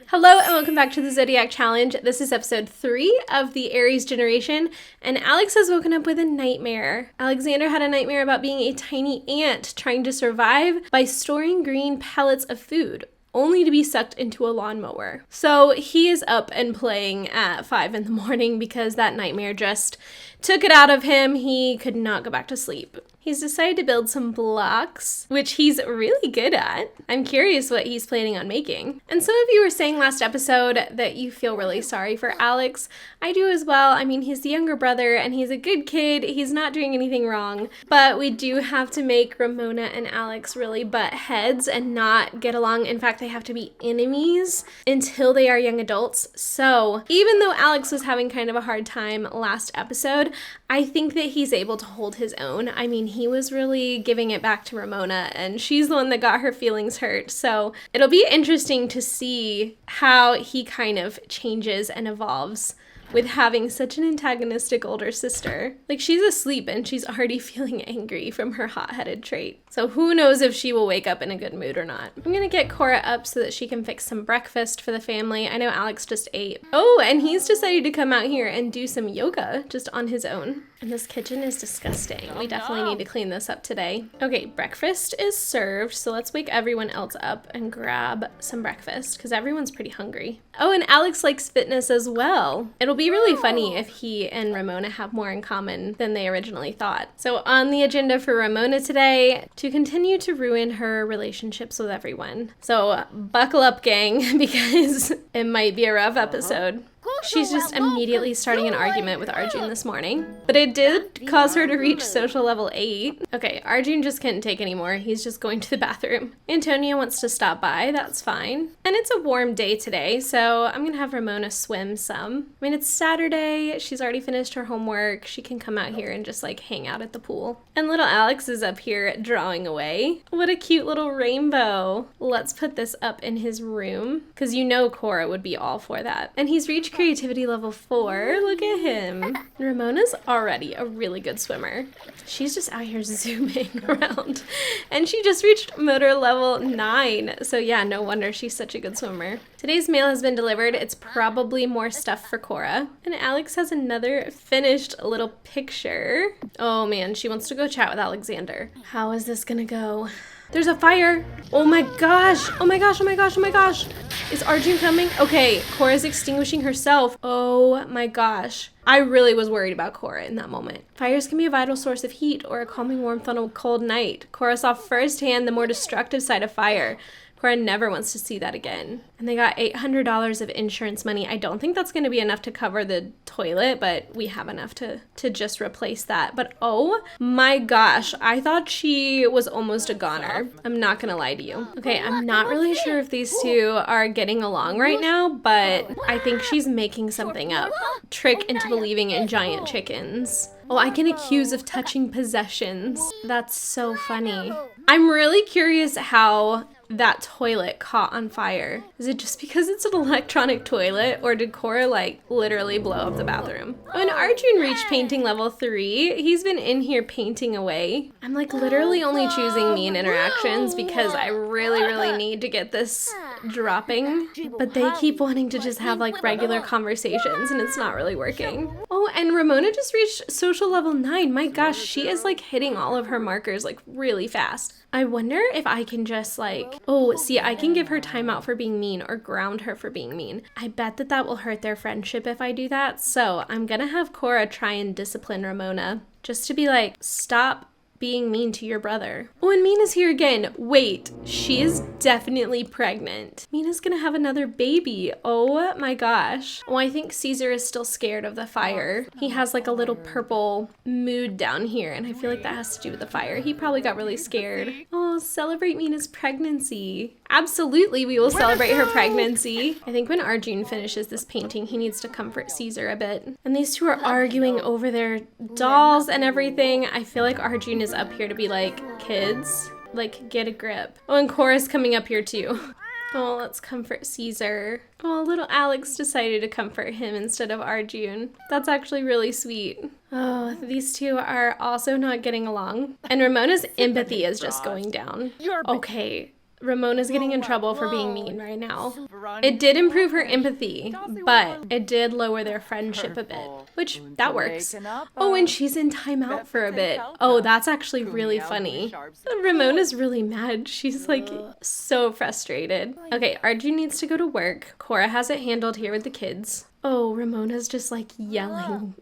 Hello and welcome back to the Zodiac Challenge. This is episode 3 of the Aries generation, and Alex has woken up with a nightmare. Alexander had a nightmare about being a tiny ant trying to survive by storing green pellets of food, only to be sucked into a lawnmower. So he is up and playing at 5 in the morning because that nightmare just took it out of him. He could not go back to sleep. He's decided to build some blocks, which he's really good at. I'm curious what he's planning on making. And some of you were saying last episode that you feel really sorry for Alex. I do as well. I mean, he's the younger brother and he's a good kid. He's not doing anything wrong. But we do have to make Ramona and Alex really butt heads and not get along. In fact, they have to be enemies until they are young adults. So even though Alex was having kind of a hard time last episode, I think that he's able to hold his own. I mean, he was really giving it back to Ramona, and she's the one that got her feelings hurt. So it'll be interesting to see how he kind of changes and evolves with having such an antagonistic older sister. Like, she's asleep and she's already feeling angry from her hot-headed trait. So who knows if she will wake up in a good mood or not. I'm gonna get Cora up so that she can fix some breakfast for the family. I know Alex just ate. Oh, and he's decided to come out here and do some yoga just on his own. And this kitchen is disgusting. We definitely need to clean this up today. Okay, breakfast is served, so let's wake everyone else up and grab some breakfast because everyone's pretty hungry. Oh, and Alex likes fitness as well. It'll be really funny if he and Ramona have more in common than they originally thought. So on the agenda for Ramona today, to continue to ruin her relationships with everyone. So buckle up, gang, because it might be a rough episode. She's just immediately starting an argument with Arjun this morning. But it did cause her to reach social level 8. Okay, Arjun just couldn't take anymore. He's just going to the bathroom. Antonia wants to stop by. That's fine. And it's a warm day today, so I'm gonna have Ramona swim some. I mean, it's Saturday. She's already finished her homework. She can come out here and just like hang out at the pool. And little Alex is up here drawing away. What a cute little rainbow. Let's put this up in his room because you know Cora would be all for that. And he's reached creativity level 4. Look at him. Ramona's already a really good swimmer. She's just out here zooming around. And she just reached motor level 9. So yeah, no wonder she's such a good swimmer. Today's mail has been delivered. It's probably more stuff for Cora. And Alex has another finished little picture. Oh man, she wants to go chat with Alexander. How is this gonna go? There's a fire. Oh my gosh. Oh my gosh. Oh my gosh. Oh my gosh. Is Arjun coming? Okay, Cora's extinguishing herself. Oh my gosh. I really was worried about Cora in that moment. Fires can be a vital source of heat or a calming warmth on a cold night. Cora saw firsthand the more destructive side of fire. Cora never wants to see that again. And they got $800 of insurance money. I don't think that's going to be enough to cover the toilet, but we have enough to just replace that. But oh my gosh, I thought she was almost a goner. I'm not going to lie to you. Okay, I'm not really sure if these two are getting along right now, but I think she's making something up. Trick into believing in giant chickens. Oh, I get accused of touching possessions. That's so funny. I'm really curious how that toilet caught on fire. Is it just because it's an electronic toilet, or did Cora like literally blow up the bathroom? When Arjun reached painting level 3, he's been in here painting away. I'm like literally only choosing mean interactions because I really need to get this dropping, but they keep wanting to just have like regular conversations and it's not really working. Oh, and Ramona just reached social level 9. My gosh, she is like hitting all of her markers like really fast. I wonder if I can just like, oh, see, I can give her timeout for being mean or ground her for being mean. I bet that will hurt their friendship if I do that. So I'm gonna have Cora try and discipline Ramona just to be like, stop being mean to your brother. Oh, and Mina's here again. Wait, she is definitely pregnant. Mina's gonna have another baby. Oh my gosh. Oh, I think Caesar is still scared of the fire. He has like a little purple mood down here, and I feel like that has to do with the fire. He probably got really scared. Oh, celebrate Mina's pregnancy. Absolutely, we will celebrate her pregnancy. I think when Arjun finishes this painting, he needs to comfort Caesar a bit. And these two are arguing over their dolls and everything. I feel like Arjun is up here to be like, kids, like, get a grip. Oh, and Cora's coming up here too. Oh, let's comfort Caesar. Oh, little Alex decided to comfort him instead of Arjun. That's actually really sweet. Oh, these two are also not getting along. And Ramona's empathy is just going down. Okay, Ramona's getting in trouble for being mean right now. It did improve her empathy, but it did lower their friendship a bit, which that works. Oh, and she's in timeout for a bit. Oh, that's actually really funny. Ramona's really mad. She's like so frustrated. Okay, Arjun needs to go to work. Cora has it handled here with the kids. Oh, Ramona's just like yelling.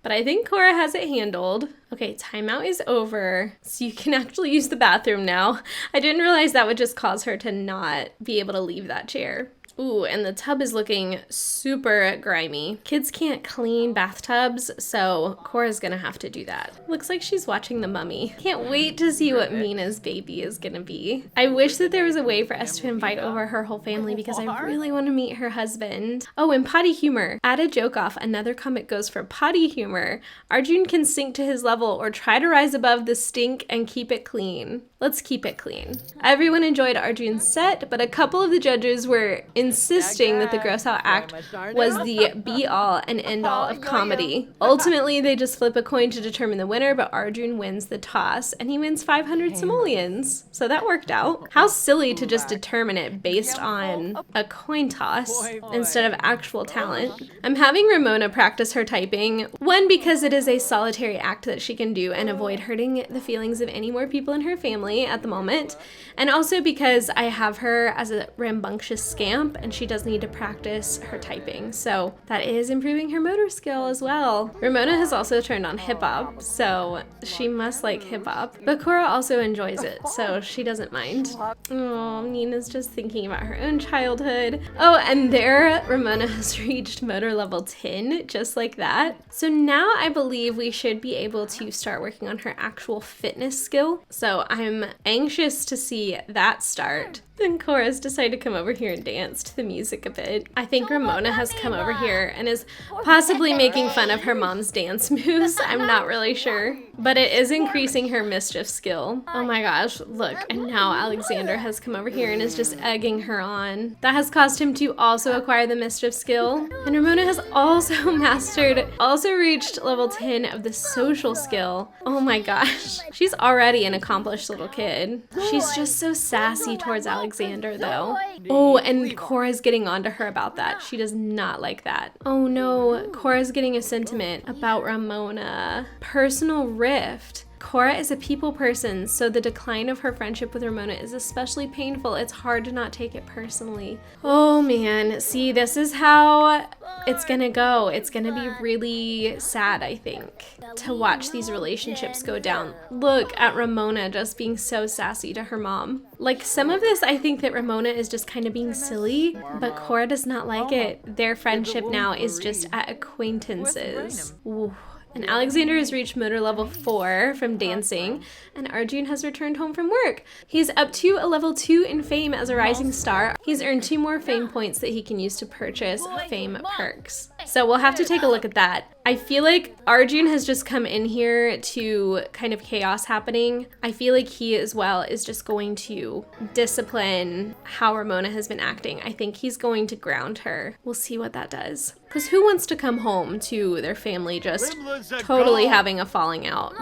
But I think Cora has it handled. Okay, timeout is over, so you can actually use the bathroom now. I didn't realize that would just cause her to not be able to leave that chair. Ooh, and the tub is looking super grimy. Kids can't clean bathtubs, so Cora's gonna have to do that. Looks like she's watching The Mummy. Can't wait to see what Mina's baby is gonna be. I wish that there was a way for us to invite over her whole family because I really want to meet her husband. Oh, and potty humor. Add a joke off. Another comment goes for potty humor. Arjun can sink to his level or try to rise above the stink and keep it clean. Let's keep it clean. Everyone enjoyed Arjun's set, but a couple of the judges were insisting that the gross out act was the be-all and end-all of comedy. Ultimately, they just flip a coin to determine the winner, but Arjun wins the toss, and he wins 500 simoleons. So that worked out. How silly to just determine it based on a coin toss instead of actual talent. I'm having Ramona practice her typing, one, because it is a solitary act that she can do and avoid hurting the feelings of any more people in her family at the moment, and also because I have her as a rambunctious scamp and she does need to practice her typing, so that is improving her motor skill as well. Ramona has also turned on hip-hop, so she must like hip-hop, but Cora also enjoys it, so she doesn't mind. Oh, Nina's just thinking about her own childhood. Oh, and there Ramona has reached motor level 10, just like that. So now I believe we should be able to start working on her actual fitness skill, so I'm anxious to see that start. Then Cora's decided to come over here and dance to the music a bit. I think Ramona has come over here and is possibly making fun of her mom's dance moves. I'm not really sure, but it is increasing her mischief skill. Oh my gosh, look, and now Alexander has come over here and is just egging her on. That has caused him to also acquire the mischief skill. And Ramona has also reached level 10 of the social skill. Oh my gosh, she's already an accomplished little kid. She's just so sassy towards Alexander though. Oh, and Cora's getting on to her about that. She does not like that. Oh no, Cora's getting a sentiment about Ramona. Personal rift. Cora is a people person, so the decline of her friendship with Ramona is especially painful. It's hard to not take it personally. Oh man, see, this is how it's gonna go. It's gonna be really sad, I think, to watch these relationships go down. Look at Ramona just being so sassy to her mom. Like, some of this, I think that Ramona is just kind of being silly, but Cora does not like it. Their friendship now is just at acquaintances. Ooh. And Alexander has reached motor level 4 from dancing, and Arjun has returned home from work. He's up to a level 2 in fame as a rising star. He's earned 2 more fame points that he can use to purchase fame perks. So we'll have to take a look at that. I feel like Arjun has just come in here to kind of chaos happening. I feel like he as well is just going to discipline how Ramona has been acting. I think he's going to ground her. We'll see what that does. Because who wants to come home to their family just totally having a falling out?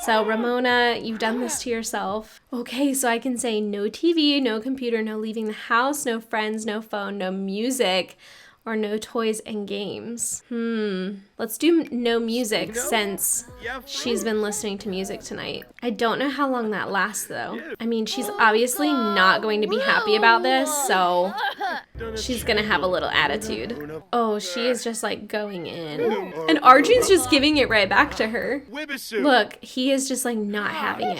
So Ramona, you've done this to yourself. Okay, so I can say no TV, no computer, no leaving the house, no friends, no phone, no music, or no toys and games. Let's do no music since she's been listening to music tonight. I don't know how long that lasts though. I mean, she's obviously not going to be happy about this, so she's gonna have a little attitude. Oh, she is just like going in. And Arjun's just giving it right back to her. Look, he is just like not having it.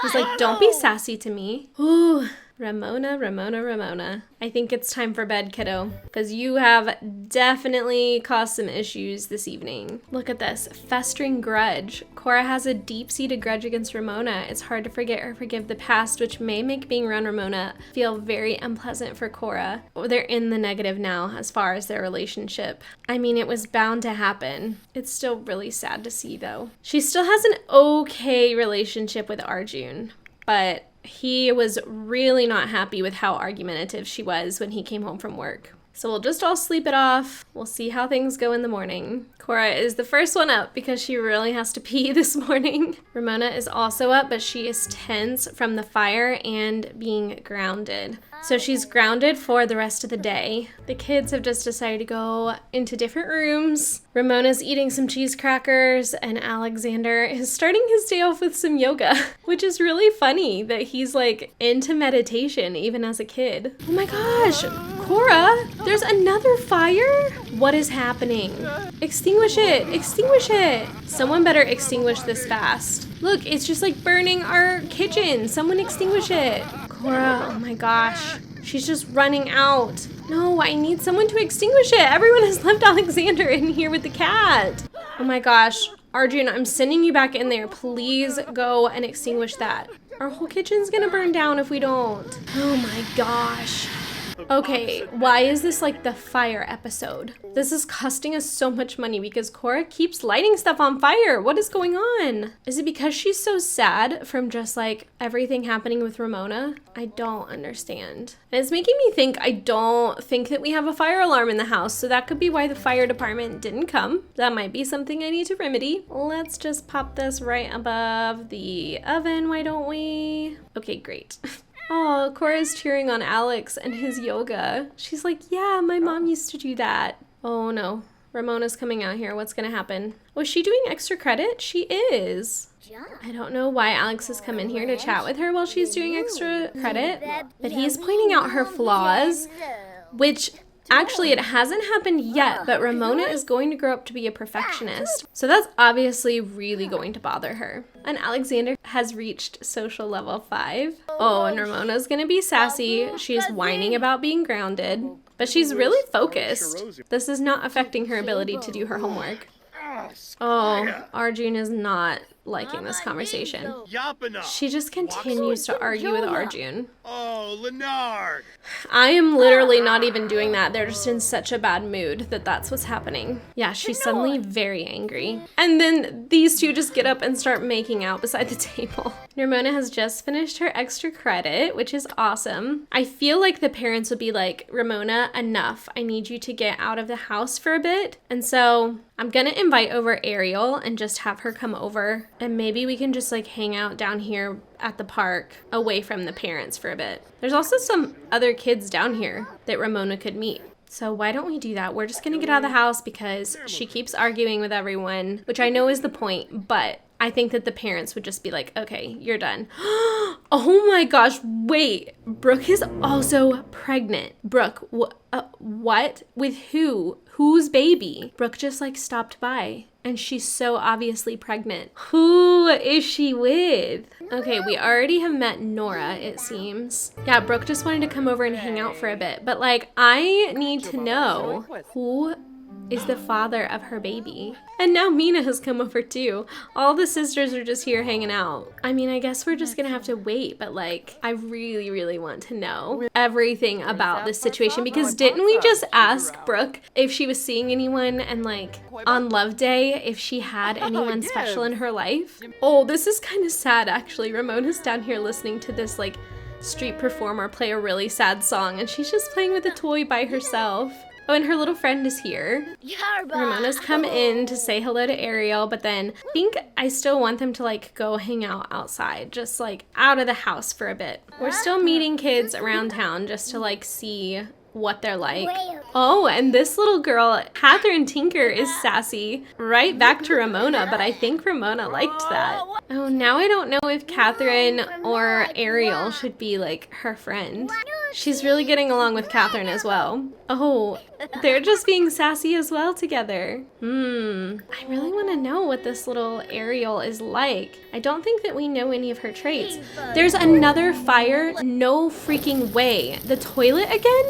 He's like, don't be sassy to me. Ooh. Ramona. I think it's time for bed, kiddo, because you have definitely caused some issues this evening. Look at this, festering grudge. Cora has a deep-seated grudge against Ramona. It's hard to forget or forgive the past, which may make being around Ramona feel very unpleasant for Cora. They're in the negative now as far as their relationship. I mean, it was bound to happen. It's still really sad to see, though. She still has an okay relationship with Arjun, but he was really not happy with how argumentative she was when he came home from work. So we'll just all sleep it off. We'll see how things go in the morning. Cora is the first one up because she really has to pee this morning. Ramona is also up, but she is tense from the fire and being grounded. So she's grounded for the rest of the day. The kids have just decided to go into different rooms. Ramona's eating some cheese crackers, and Alexander is starting his day off with some yoga, which is really funny that he's like into meditation even as a kid. Oh my gosh, Cora, there's another fire? What is happening? Extinguish it, extinguish it. Someone better extinguish this fast. Look, it's just like burning our kitchen. Someone extinguish it. Cora, oh my gosh, she's just running out. No, I need someone to extinguish it. Everyone has left Alexander in here with the cat. Oh my gosh, Arjun, I'm sending you back in there. Please go and extinguish that. Our whole kitchen's gonna burn down if we don't. Oh my gosh. Okay, why is this like the fire episode? This is costing us so much money because Cora keeps lighting stuff on fire. What is going on? Is it because she's so sad from just like everything happening with Ramona? I don't understand. And it's making me think I don't think that we have a fire alarm in the house, so that could be why the fire department didn't come. That might be something I need to remedy. Let's just pop this right above the oven, why don't we? Okay, great. Oh, Cora's cheering on Alex and his yoga. She's like, yeah, my mom used to do that. Oh no, Ramona's coming out here. What's gonna happen? Was she doing extra credit? She is. I don't know why Alex has come in here to chat with her while she's doing extra credit, but he's pointing out her flaws, which actually, it hasn't happened yet, but Ramona is going to grow up to be a perfectionist. So that's obviously really going to bother her. And Alexander has reached social level 5. Oh, and Ramona's going to be sassy. She's whining about being grounded, but she's really focused. This is not affecting her ability to do her homework. Oh, Arjun is not liking this conversation. She just continues to argue with Arjun. Oh, Leonard! I am literally not even doing that. They're just in such a bad mood that that's what's happening. Yeah, she's suddenly very angry. And then these two just get up and start making out beside the table. Ramona has just finished her extra credit, which is awesome. I feel like the parents would be like, Ramona, enough. I need you to get out of the house for a bit. And so I'm gonna invite over Ariel and just have her come over, and maybe we can just like hang out down here at the park away from the parents for a bit. There's also some other kids down here that Ramona could meet. So why don't we do that? We're just gonna get out of the house because she keeps arguing with everyone, which I know is the point, but I think that the parents would just be like, okay, you're done. Oh my gosh, wait. Brooke is also pregnant. Brooke, what? With who? Whose baby? Brooke just like stopped by and she's so obviously pregnant. Who is she with? Okay, we already have met Nora, it seems. Yeah, Brooke just wanted to come over and hang out for a bit, but like, I need to know who is the father of her baby. And now Mina has come over too. All the sisters are just here hanging out. I mean, I guess we're just gonna have to wait, but like, I really, really want to know everything about this situation, because didn't we just ask Brooke if she was seeing anyone, and like on Love Day, if she had anyone special in her life? Oh, this is kind of sad actually. Ramona's down here listening to this like street performer play a really sad song, and she's just playing with a toy by herself. Oh, and her little friend is here. Ramona's come in to say hello to Ariel, but then I think I still want them to like go hang out outside, just like out of the house for a bit. We're still meeting kids around town just to like see what they're like. Oh, and this little girl, Catherine Tinker, is sassy. Right back to Ramona, but I think Ramona liked that. Oh, now I don't know if Catherine or Ariel should be like her friend. She's really getting along with Catherine as well. Oh, they're just being sassy as well together. I really want to know what this little Ariel is like. I don't think that we know any of her traits. There's another fire? No freaking way. The toilet again?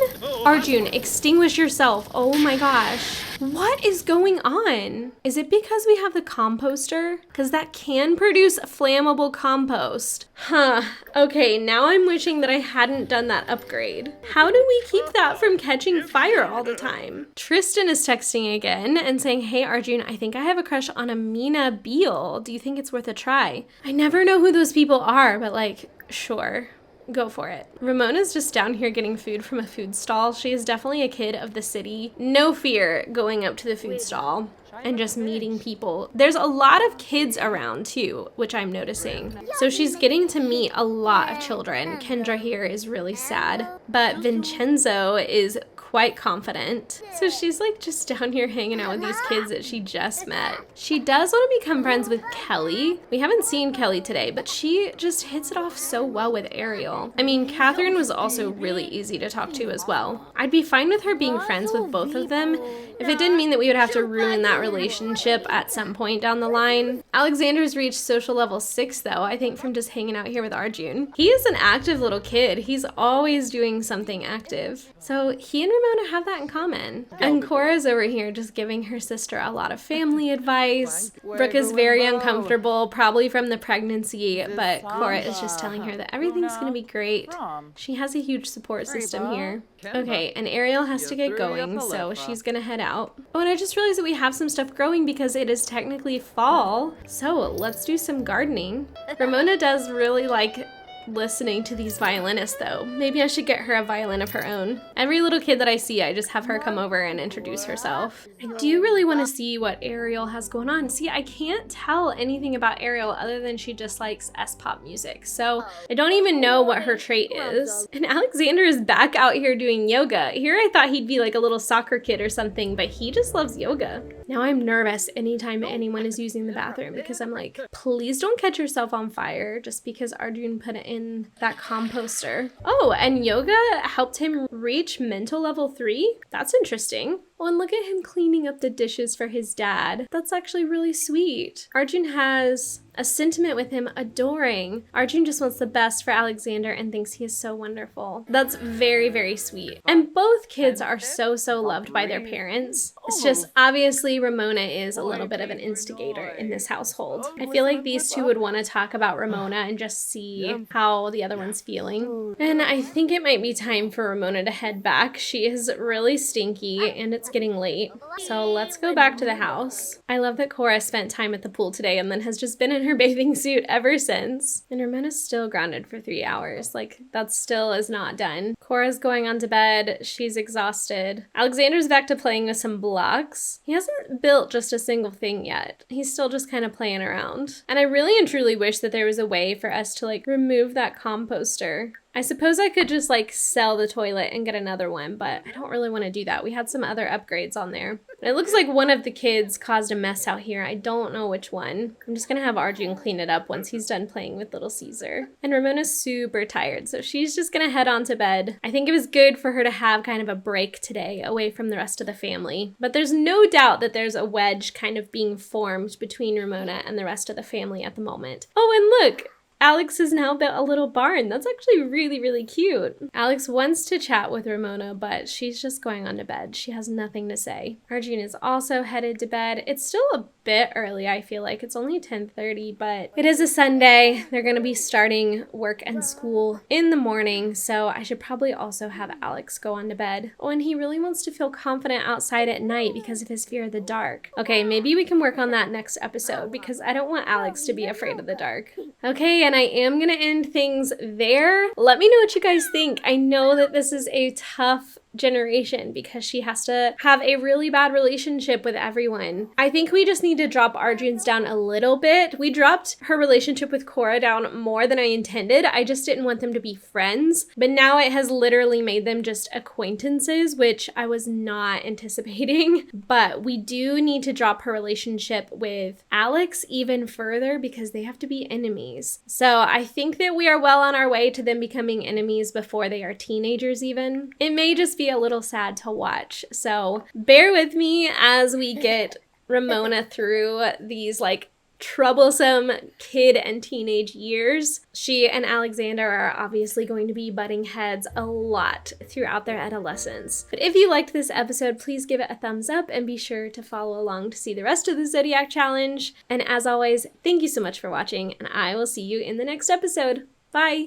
Arjun, extinguish yourself. Oh my gosh. What is going on? Is it because we have the composter? Because that can produce flammable compost. Huh. Okay, now I'm wishing that I hadn't done that upgrade. How do we keep that from catching fire all the time? Tristan is texting again and saying, hey Arjun, I think I have a crush on Amina Beale. Do you think it's worth a try? I never know who those people are, but like, sure. Go for it. Ramona's just down here getting food from a food stall. She is definitely a kid of the city. No fear going up to the food stall. and just meeting people. There's a lot of kids around too, which I'm noticing. So she's getting to meet a lot of children. Kendra here is really sad, but Vincenzo is quite confident. So she's like just down here hanging out with these kids that she just met. She does want to become friends with Kelly. We haven't seen Kelly today, but she just hits it off so well with Ariel. I mean, Catherine was also really easy to talk to as well. I'd be fine with her being friends with both of them if it didn't mean that we would have to ruin that relationship at some point down the line. Alexander's reached social level 6 though, I think from just hanging out here with Arjun. He is an active little kid. He's always doing something active. So he and Ramona have that in common. And Cora's over here just giving her sister a lot of family advice. Brooke is very uncomfortable, probably from the pregnancy, but Cora is just telling her that everything's gonna be great. She has a huge support system here. Okay, and Ariel has to get going, so she's gonna head out. Oh, and I just realized that we have some stuff growing because it is technically fall. So let's do some gardening. Ramona does really like listening to these violinists though. Maybe I should get her a violin of her own. Every little kid that I see, I just have her come over and introduce herself. I do really want to see what Ariel has going on. See, I can't tell anything about Ariel other than she just likes S-pop music. So I don't even know what her trait is. And Alexander is back out here doing yoga. Here I thought he'd be like a little soccer kid or something, but he just loves yoga. Now I'm nervous anytime anyone is using the bathroom because I'm like, please don't catch yourself on fire just because Arjun put it in that composter. Oh, and yoga helped him reach mental level 3? That's interesting. Oh, and look at him cleaning up the dishes for his dad. That's actually really sweet. Arjun has a sentiment with him, adoring. Arjun just wants the best for Alexander and thinks he is so wonderful. That's very, very sweet. And both kids are so loved by their parents. It's just obviously Ramona is a little bit of an instigator in this household. I feel like these two would want to talk about Ramona and just see how the other one's feeling. And I think it might be time for Ramona to head back. She is really stinky and it's getting late. So let's go back to the house. I love that Cora spent time at the pool today and then has just been in her bathing suit ever since. And Ramona's still grounded for 3 hours. Like, that still is not done. Cora's going on to bed. She's exhausted. Alexander's back to playing with some blocks. He hasn't built just a single thing yet. He's still just kind of playing around. And I really and truly wish that there was a way for us to like remove that composter. I suppose I could just like sell the toilet and get another one, but I don't really want to do that. We had some other upgrades on there. It looks like one of the kids caused a mess out here. I don't know which one. I'm just gonna have Arjun clean it up once he's done playing with little Caesar. And Ramona's super tired, so she's just gonna head on to bed. I think it was good for her to have kind of a break today away from the rest of the family. But there's no doubt that there's a wedge kind of being formed between Ramona and the rest of the family at the moment. Oh, and look! Alex has now built a little barn. That's actually really cute. Alex wants to chat with Ramona, but she's just going on to bed. She has nothing to say. Arjun is also headed to bed. It's still a bit early, I feel like. It's only 10:30, but it is a Sunday. They're going to be starting work and school in the morning, so I should probably also have Alex go on to bed. Oh, and he really wants to feel confident outside at night because of his fear of the dark. Okay, maybe we can work on that next episode because I don't want Alex to be afraid of the dark. Okay, and I am gonna end things there. Let me know what you guys think. I know that this is a tough generation because she has to have a really bad relationship with everyone. I think we just need to drop Arjun's down a little bit. We dropped her relationship with Cora down more than I intended. I just didn't want them to be friends, but now it has literally made them just acquaintances, which I was not anticipating. But we do need to drop her relationship with Alex even further because they have to be enemies. So I think that we are well on our way to them becoming enemies before they are teenagers even. It may just be a little sad to watch. So bear with me as we get Ramona through these like troublesome kid and teenage years. She and Alexander are obviously going to be butting heads a lot throughout their adolescence. But if you liked this episode, please give it a thumbs up and be sure to follow along to see the rest of the Zodiac challenge. And as always, thank you so much for watching, and I will see you in the next episode. Bye!